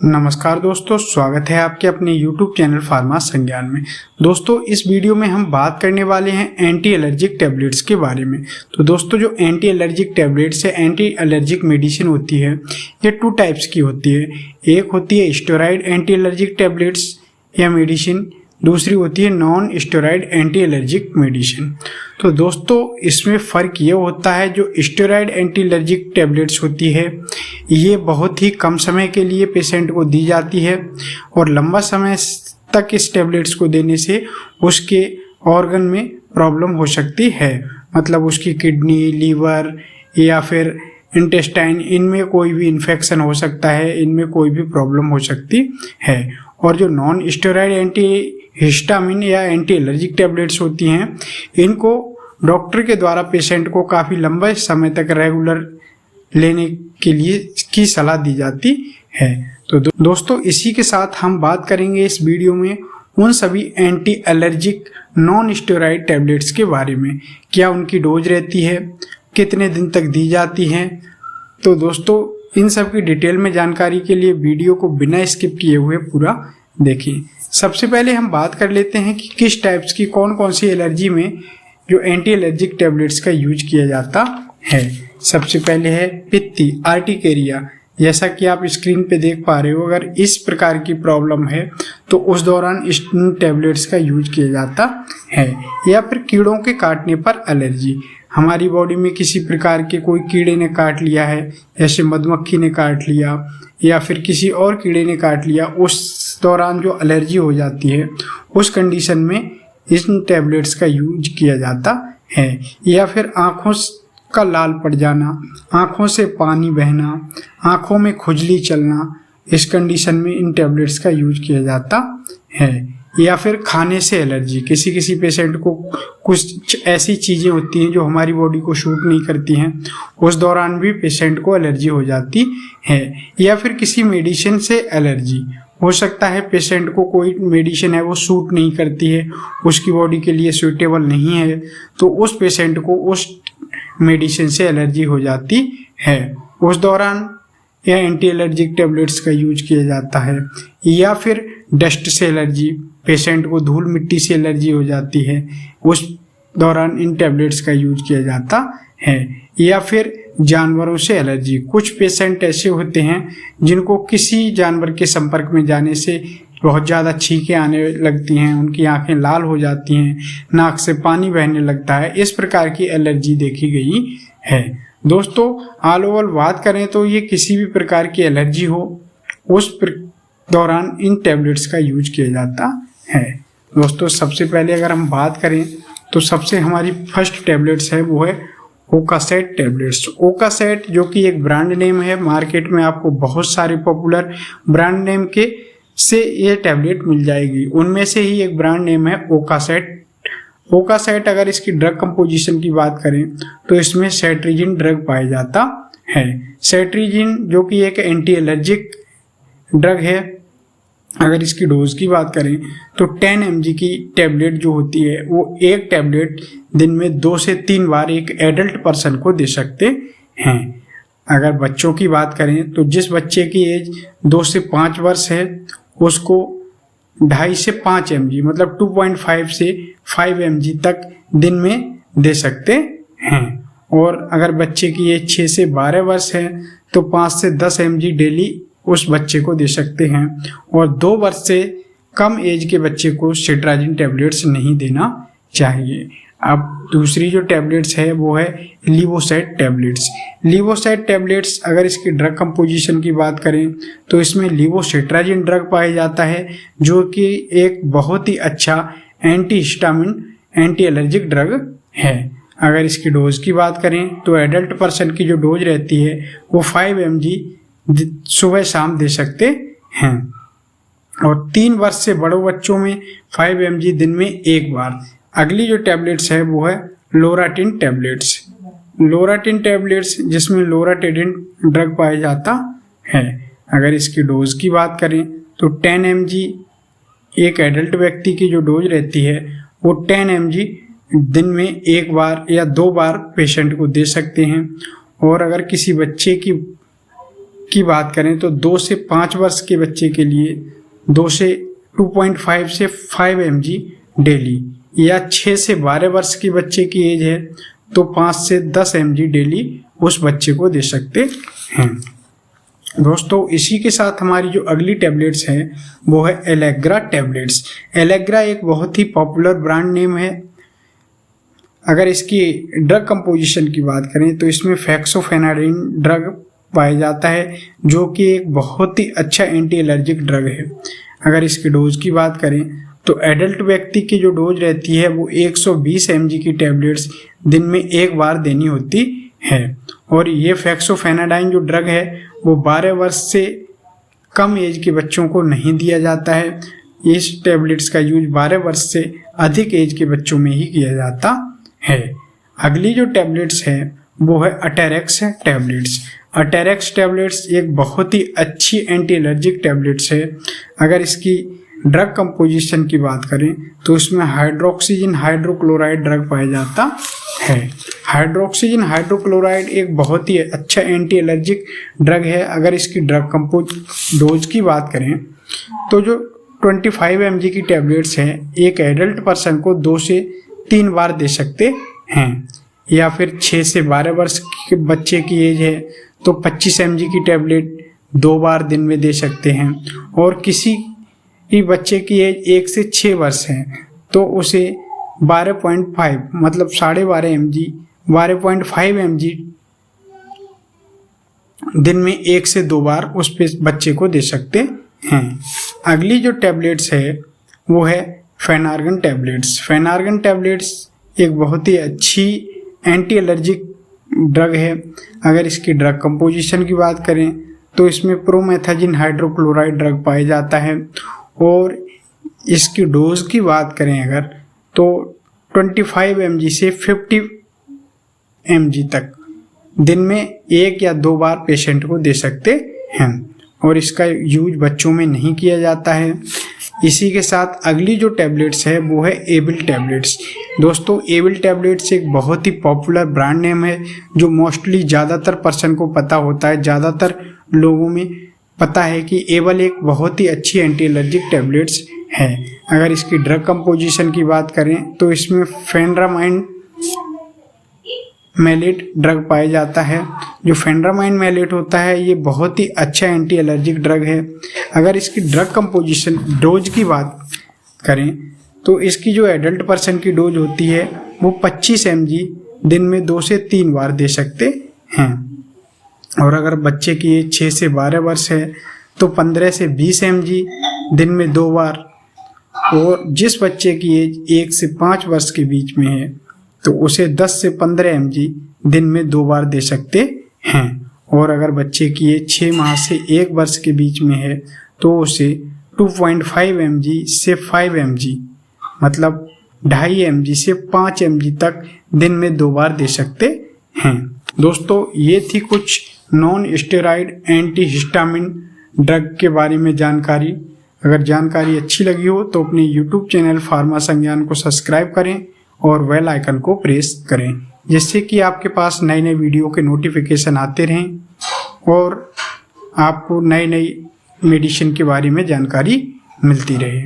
नमस्कार दोस्तों, स्वागत है आपके अपने YouTube चैनल फार्मा संज्ञान में। दोस्तों, इस वीडियो में हम बात करने वाले हैं एंटी एलर्जिक टैबलेट्स के बारे में। तो दोस्तों, जो एंटी एलर्जिक टैबलेट्स है, एंटी एलर्जिक मेडिसिन होती है, ये 2 टाइप्स की होती है। एक होती है स्टेरॉइड एंटी एलर्जिक टैबलेट्स या मेडिसिन, दूसरी होती है non steroid anti allergic medicine. तो दोस्तों, इसमें फ़र्क ये होता है, जो स्टेरॉइड एंटी एलर्जिक टैबलेट्स होती है ये बहुत ही कम समय के लिए पेशेंट को दी जाती है और लंबा समय तक इस टैबलेट्स को देने से उसके ऑर्गन में प्रॉब्लम हो सकती है। मतलब उसकी किडनी, लीवर या फिर इंटेस्टाइन, इनमें कोई भी इन्फेक्शन हो सकता है, इनमें कोई भी प्रॉब्लम हो सकती है। और जो नॉन स्टेरॉइड एंटी हिस्टामिन या एंटी एलर्जिक टैबलेट्स होती हैं, इनको डॉक्टर के द्वारा पेशेंट को काफ़ी लंबे समय तक रेगुलर लेने के लिए की सलाह दी जाती है। तो दोस्तों, इसी के साथ हम बात करेंगे इस वीडियो में उन सभी anti allergic non steroid tablets के बारे में। क्या उनकी डोज रहती है, कितने दिन तक दी जाती हैं। तो दोस्तों, इन सब की डिटेल में जानकारी के लिए वीडियो को बिना स्किप किए हुए पूरा देखें। सबसे पहले हम बात कर लेते हैं कि किस टाइप्स की कौन कौन सी एलर्जी में जो एंटी एलर्जिक टैबलेट्स का यूज किया जाता है। सबसे पहले है पित्ती, आर्टिकेरिया। जैसा कि आप स्क्रीन पे देख पा रहे हो, अगर इस प्रकार की प्रॉब्लम है तो उस दौरान इस टैबलेट्स का यूज किया जाता है। या फिर कीड़ों के काटने पर एलर्जी, हमारी बॉडी में किसी प्रकार के कोई कीड़े ने काट लिया है, जैसे मधुमक्खी ने काट लिया या फिर किसी और कीड़े ने काट लिया, उस दौरान जो एलर्जी हो जाती है, उस कंडीशन में इन टैबलेट्स का यूज किया जाता है। या फिर आँखों का लाल पड़ जाना, आँखों से पानी बहना, आँखों में खुजली चलना, इस कंडीशन में इन टैबलेट्स का यूज किया जाता है। या फिर खाने से एलर्जी, किसी पेशेंट को कुछ ऐसी चीज़ें होती हैं जो हमारी बॉडी को सूट नहीं करती हैं, उस दौरान भी पेशेंट को एलर्जी हो जाती है। या फिर किसी मेडिसिन से एलर्जी हो सकता है, पेशेंट को कोई मेडिसिन है वो सूट नहीं करती है, उसकी बॉडी के लिए सूटेबल नहीं है, तो उस पेशेंट को उस मेडिसिन से एलर्जी हो जाती है। उस दौरान यह एंटी एलर्जिक टैबलेट्स का यूज किया जाता है। या फिर डस्ट से एलर्जी, पेशेंट को धूल मिट्टी से एलर्जी हो जाती है, उस दौरान इन टैबलेट्स का यूज किया जाता है। या फिर जानवरों से एलर्जी, कुछ पेशेंट ऐसे होते हैं जिनको किसी जानवर के संपर्क में जाने से बहुत ज़्यादा छींकें आने लगती हैं, उनकी आंखें लाल हो जाती हैं, नाक से पानी बहने लगता है, इस प्रकार की एलर्जी देखी गई है। दोस्तों, ऑल ओवर बात करें तो ये किसी भी प्रकार की एलर्जी हो, उस दौरान इन टैबलेट्स का यूज किया जाता है। दोस्तों, सबसे पहले अगर हम बात करें तो सबसे हमारी फर्स्ट टैबलेट्स है वो है ओकासेट टैबलेट्स। ओकासेट जो कि एक ब्रांड नेम है, मार्केट में आपको बहुत सारे पॉपुलर ब्रांड नेम के से ये टैबलेट मिल जाएगी। उनमें से ही एक ब्रांड नेम है ओकासेट। ओकासेट, अगर इसकी ड्रग कंपोजिशन की बात करें तो इसमें सेट्रिजिन ड्रग पाया जाता है। सेट्रिजिन जो कि एक एंटी एलर्जिक ड्रग है। अगर इसकी डोज की बात करें तो 10 mg की टैबलेट जो होती है वो एक टैबलेट दिन में 2 से 3 बार एक एडल्ट पर्सन को दे सकते हैं। अगर बच्चों की बात करें तो जिस बच्चे की एज 2 से 5 वर्ष है उसको 2.5 से 5 mg, मतलब 2.5 से 5 mg तक दिन में दे सकते हैं। और अगर बच्चे की एज 6 से 12 वर्ष है तो 5 से 10 mg डेली उस बच्चे को दे सकते हैं। और 2 वर्ष से कम एज के बच्चे को सेट्राजिन टैबलेट्स नहीं देना चाहिए। अब दूसरी जो टैबलेट्स है वो है लिवोसेट टैबलेट्स। लिवोसेट टैबलेट्स, अगर इसकी ड्रग कंपोजिशन की बात करें तो इसमें लिवोसेट्राजिन ड्रग पाया जाता है, जो कि एक बहुत ही अच्छा anti histamine anti allergic drug है। अगर इसकी डोज की बात करें तो एडल्ट पर्सन की जो डोज रहती है वो 5 mg सुबह शाम दे सकते हैं। और 3 वर्ष से बड़े बच्चों में 5 mg दिन में एक बार। अगली जो टैबलेट्स है वो है लोराटिन टैबलेट्स। लोराटिन टैबलेट्स जिसमें लोराटिडिन ड्रग पाया जाता है। अगर इसकी डोज की बात करें तो 10 mg एक एडल्ट व्यक्ति की जो डोज रहती है वो 10 mg दिन में एक बार या 2 बार पेशेंट को दे सकते हैं। और अगर किसी बच्चे की बात करें तो 2 से 5 वर्ष के बच्चे के लिए 2 से 2.5 से 5 mg डेली, या 6 से 12 वर्ष के बच्चे की एज है तो 5 से 10 mg डेली उस बच्चे को दे सकते हैं। दोस्तों इसी के साथ हमारी जो अगली टैबलेट्स है वो है एलेग्रा टैबलेट्स। एलेग्रा एक बहुत ही पॉपुलर ब्रांड नेम है। अगर इसकी ड्रग कंपोजिशन की बात करें तो इसमें फेक्सोफेनाडिन ड्रग पाया जाता है जो कि एक बहुत ही अच्छा एंटी एलर्जिक ड्रग है। अगर इसकी डोज की बात करें तो एडल्ट व्यक्ति की जो डोज रहती है वो 120 mg की टैबलेट्स दिन में एक बार देनी होती है। और ये फेक्सोफेनाडाइन जो ड्रग है वो 12 वर्ष से कम एज के बच्चों को नहीं दिया जाता है। इस टैबलेट्स का यूज 12 वर्ष से अधिक एज के बच्चों में ही किया जाता है। अगली जो टैबलेट्स है वो है अटेरेक्स टैबलेट्स। अटेरेक्स टैबलेट्स एक बहुत ही अच्छी एंटी एलर्जिक टैबलेट्स है। अगर इसकी ड्रग कंपोजिशन की बात करें तो इसमें हाइड्रोक्सीजन हाइड्रोक्लोराइड ड्रग पाया जाता है। हाइड्रोक्सीजन हाइड्रोक्लोराइड एक बहुत ही अच्छा एंटी एलर्जिक ड्रग है। अगर इसकी ड्रग डोज की बात करें तो जो 25 mg की टैबलेट्स हैं एक एडल्ट पर्सन को 2 से 3 बार दे सकते हैं, या फिर 6 से 12 वर्ष के बच्चे की एज है तो 25 mg की टैबलेट 2 बार दिन में दे सकते हैं। और किसी भी बच्चे की एज 1 से 6 वर्ष है तो उसे 12.5 मतलब 12.5 mg 12.5 mg दिन में 1 से 2 बार उस पे बच्चे को दे सकते हैं। अगली जो टैबलेट्स है वो है फेनार्गन टैबलेट्स। फेनार्गन टैबलेट्स एक बहुत ही अच्छी एंटी एलर्जिक ड्रग है। अगर इसकी ड्रग कंपोजिशन की बात करें तो इसमें प्रोमेथाजिन हाइड्रोक्लोराइड ड्रग पाया जाता है। और इसकी डोज की बात करें अगर तो 25 mg से 50 mg तक दिन में 1 या 2 बार पेशेंट को दे सकते हैं। और इसका यूज बच्चों में नहीं किया जाता है। इसी के साथ अगली जो टैबलेट्स है वो है एबिल टैबलेट्स। दोस्तों एबिल टैबलेट्स एक बहुत ही पॉपुलर ब्रांड नेम है जो मोस्टली ज़्यादातर पर्सन को पता होता है। ज़्यादातर लोगों में पता है कि एबल एक बहुत ही अच्छी एंटी एलर्जिक टैबलेट्स है। अगर इसकी ड्रग कंपोजिशन की बात करें तो इसमें फेनरामाइन मैलेट ड्रग पाया जाता है। जो फेनरामाइन मैलेट होता है ये बहुत ही अच्छा एंटी एलर्जिक ड्रग है। अगर इसकी ड्रग कंपोजिशन डोज की बात करें तो इसकी जो एडल्ट पर्सन की डोज होती है वो 25 mg दिन में 2 से 3 बार दे सकते हैं। और अगर बच्चे की एज 6 से 12 वर्ष है तो 15 से 20 mg दिन में 2 बार। और जिस बच्चे की एज 1 से 5 वर्ष के बीच में है तो उसे 10 से 15 mg दिन में 2 बार दे सकते हैं। और अगर बच्चे की एज 6 माह से 1 वर्ष के बीच में है तो उसे 2.5 mg से 5 mg मतलब 2.5 mg से 5 mg तक दिन में 2 बार दे सकते हैं। दोस्तों ये थी कुछ non steroid anti histamine drug के बारे में जानकारी। अगर जानकारी अच्छी लगी हो तो अपने YouTube चैनल फार्मा संज्ञान को सब्सक्राइब करें और बेल आइकन को प्रेस करें जिससे कि आपके पास नए नए वीडियो के नोटिफिकेशन आते रहें और आपको नई नई मेडिसिन के बारे में जानकारी मिलती रहे।